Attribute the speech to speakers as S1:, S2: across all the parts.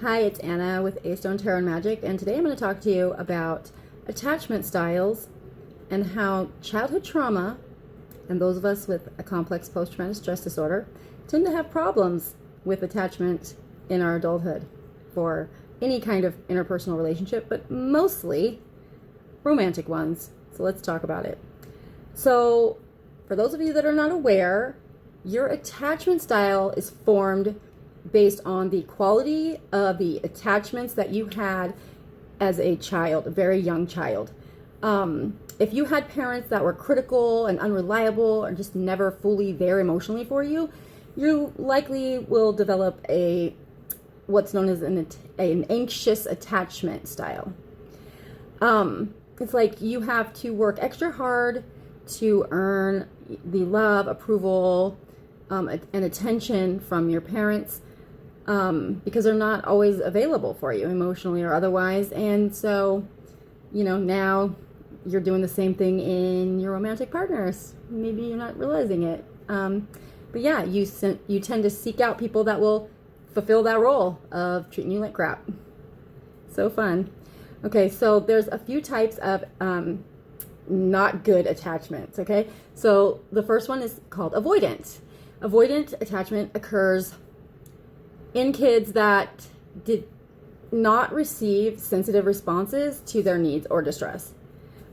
S1: Hi, it's Anna with A Stone Tarot and Magic, and today I'm going to talk to you about attachment styles and how childhood trauma and those of us with a complex post-traumatic stress disorder tend to have problems with attachment in our adulthood for any kind of interpersonal relationship, but mostly romantic ones. So let's talk about it. So for those of you that are not aware, your attachment style is formed based on the quality of the attachments that you had as a child, a very young child. If you had parents that were critical and unreliable or just never fully there emotionally for you, you likely will develop what's known as an anxious attachment style. It's like you have to work extra hard to earn the love, approval, and attention from your parents, because they're not always available for you emotionally or otherwise. And so, now you're doing the same thing in your romantic partners. Maybe you're not realizing it. But yeah, you tend to seek out people that will fulfill that role of treating you like crap. So fun. Okay, so there's a few types of not good attachments, okay? So the first one is called avoidant. Avoidant attachment occurs in kids that did not receive sensitive responses to their needs or distress.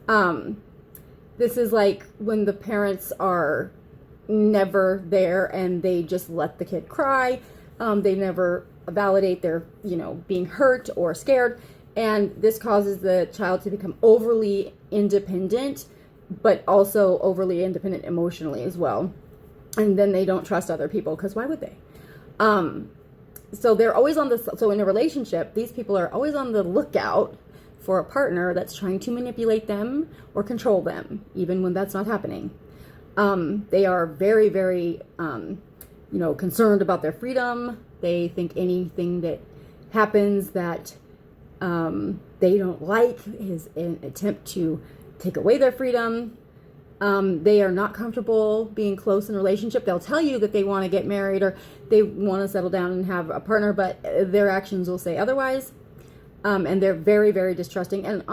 S1: This is like when the parents are never there and they just let the kid cry. They never validate their, being hurt or scared. And this causes the child to become overly independent, but also overly independent emotionally as well. And then they don't trust other people, because why would they? So they're always so in a relationship, these people are always on the lookout for a partner that's trying to manipulate them or control them, even when that's not happening. They are very, very, concerned about their freedom. They think anything that happens that they don't like is an attempt to take away their freedom. They are not comfortable being close in a relationship. They'll tell you that they want to get married or they want to settle down and have a partner, but their actions will say otherwise. And they're very, very distrusting and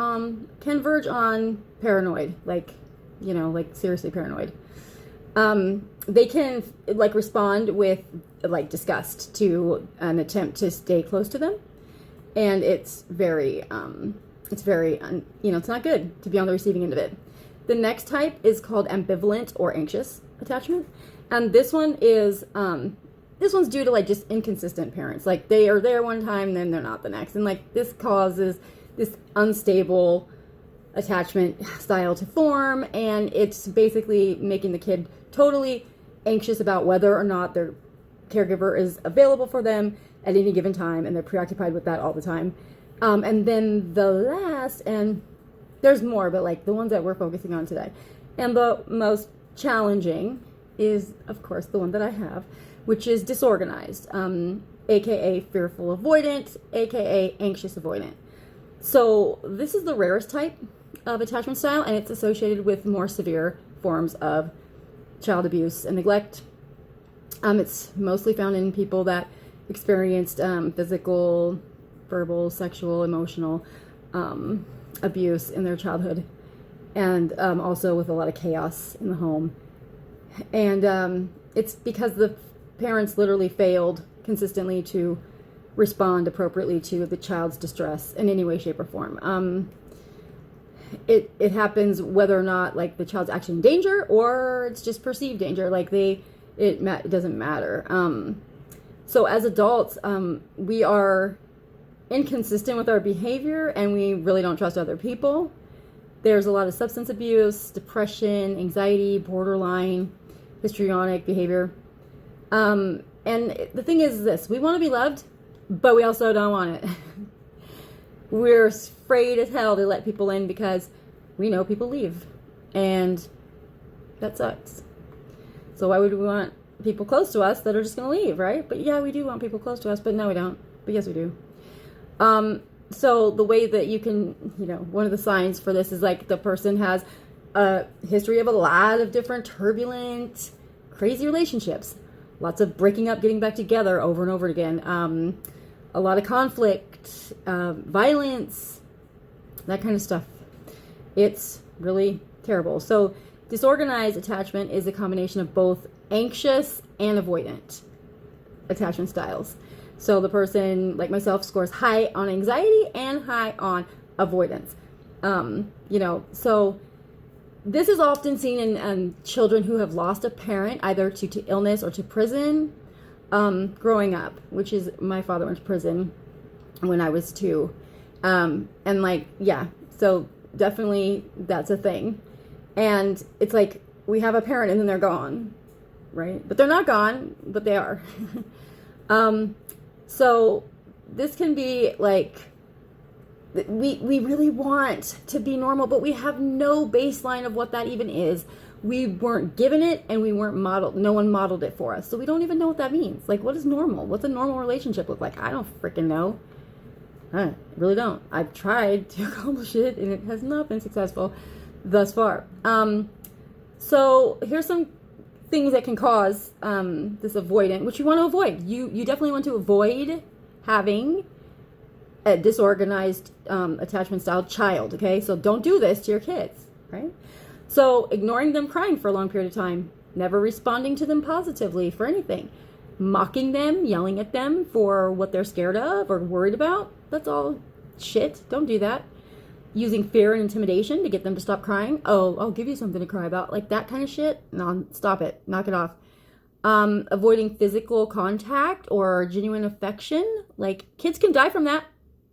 S1: can verge on paranoid, like seriously paranoid. They can respond with disgust to an attempt to stay close to them. And it's very, it's not good to be on the receiving end of it. The next type is called ambivalent or anxious attachment. And this one is, this one's due to just inconsistent parents. Like they are there one time, then they're not the next. And this causes this unstable attachment style to form. And it's basically making the kid totally anxious about whether or not their caregiver is available for them at any given time, and they're preoccupied with that all the time. And then the last, and there's more, but the ones that we're focusing on today, and the most challenging is, of course, the one that I have, which is disorganized, aka fearful avoidant, aka anxious avoidant. So this is the rarest type of attachment style, and it's associated with more severe forms of child abuse and neglect. It's mostly found in people that experienced physical, verbal, sexual, emotional abuse in their childhood, and also with a lot of chaos in the home. And it's because the parents literally failed consistently to respond appropriately to the child's distress in any way, shape, or form. It happens whether or not the child's actually in danger or it's just perceived danger. It doesn't matter. So as adults, we are inconsistent with our behavior and we really don't trust other people. There's a lot of substance abuse, depression, anxiety, borderline, histrionic behavior. And the thing is this, we want to be loved, but we also don't want it. We're afraid as hell to let people in because we know people leave, and that sucks. So why would we want people close to us that are just going to leave, right? But yeah, we do want people close to us, but no, we don't. But yes, we do. So the way that you can, one of the signs for this is the person has a history of a lot of different turbulent, crazy relationships. Lots of breaking up, getting back together over and over again. a lot of conflict, violence, that kind of stuff. It's really terrible. So disorganized attachment is a combination of both anxious and avoidant attachment styles. So the person, like myself, scores high on anxiety and high on avoidance. So this is often seen in children who have lost a parent, either to illness or to prison, growing up, which is, my father went to prison when I was 2. So definitely that's a thing. And it's like, we have a parent and then they're gone, right? But they're not gone, but they are. So this can be like, we really want to be normal, but we have no baseline of what that even is. We weren't given it, and we weren't modeled. No one modeled it for us. So we don't even know what that means. Like, what is normal? What's a normal relationship look like? I don't freaking know. I really don't. I've tried to accomplish it, and it has not been successful thus far. So here's some things that can cause this avoidant, which you want to avoid. You definitely want to avoid having a disorganized attachment style child, okay? So don't do this to your kids, right? So ignoring them crying for a long period of time, never responding to them positively for anything, mocking them, yelling at them for what they're scared of or worried about, that's all shit. Don't do that. Using fear and intimidation to get them to stop crying. Oh, I'll give you something to cry about. Like that kind of shit. No, stop it. Knock it off. Avoiding physical contact or genuine affection. Like, kids can die from that.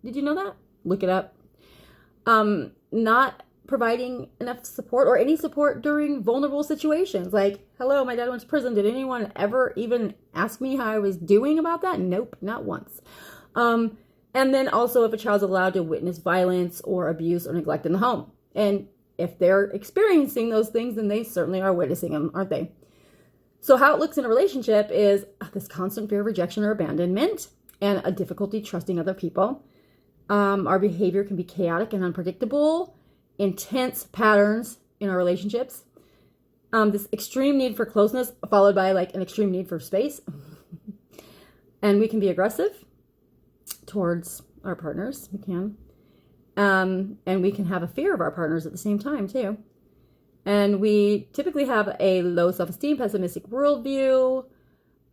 S1: Did you know that? Look it up. Not providing enough support or any support during vulnerable situations. Like, hello, my dad went to prison. Did anyone ever even ask me how I was doing about that? Nope, not once. And then also if a child's allowed to witness violence or abuse or neglect in the home. And if they're experiencing those things, then they certainly are witnessing them, aren't they? So how it looks in a relationship is this constant fear of rejection or abandonment and a difficulty trusting other people. Our behavior can be chaotic and unpredictable, intense patterns in our relationships. This extreme need for closeness followed by like an extreme need for space. And we can be aggressive towards our partners. We can. And we can have a fear of our partners at the same time too. And we typically have a low self-esteem, pessimistic worldview,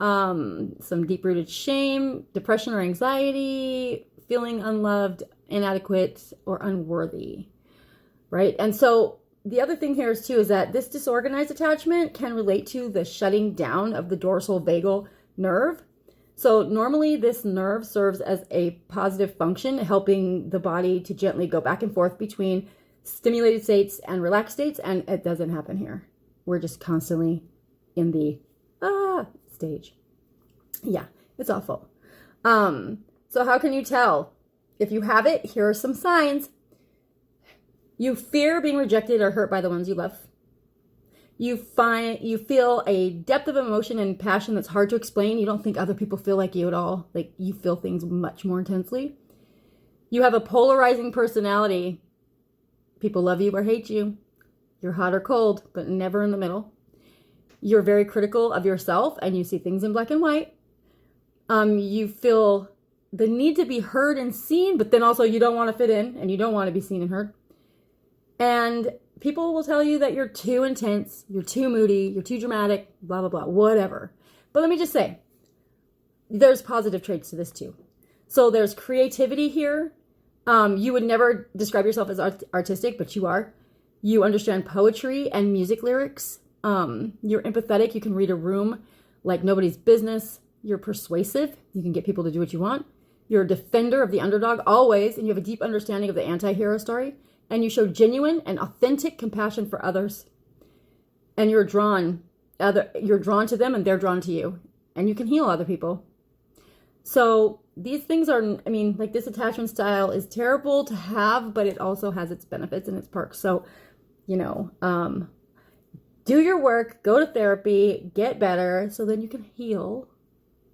S1: some deep-rooted shame, depression or anxiety, feeling unloved, inadequate, or unworthy, right? And so the other thing here is too is that this disorganized attachment can relate to the shutting down of the dorsal vagal nerve. So normally this nerve serves as a positive function, helping the body to gently go back and forth between stimulated states and relaxed states, and it doesn't happen here. We're just constantly in the stage. Yeah, it's awful. So how can you tell? If you have it, here are some signs. You fear being rejected or hurt by the ones you love. You feel a depth of emotion and passion that's hard to explain. You don't think other people feel like you at all. Like, you feel things much more intensely. You have a polarizing personality. People love you or hate you. You're hot or cold, but never in the middle. You're very critical of yourself and you see things in black and white. You feel the need to be heard and seen, but then also you don't want to fit in and you don't want to be seen and heard. And people will tell you that you're too intense, you're too moody, you're too dramatic, blah, blah, blah, whatever. But let me just say, there's positive traits to this too. So there's creativity here. You would never describe yourself as artistic, but you are. You understand poetry and music lyrics. You're empathetic. You can read a room like nobody's business. You're persuasive. You can get people to do what you want. You're a defender of the underdog always, and you have a deep understanding of the anti-hero story. And you show genuine and authentic compassion for others. And you're drawn to them and they're drawn to you. And you can heal other people. So these things are, like, this attachment style is terrible to have, but it also has its benefits and its perks. So, do your work, go to therapy, get better, so then you can heal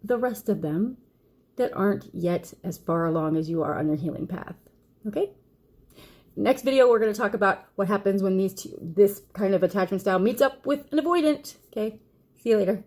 S1: the rest of them that aren't yet as far along as you are on your healing path. Okay? Next video, we're going to talk about what happens when this kind of attachment style meets up with an avoidant. Okay? See you later.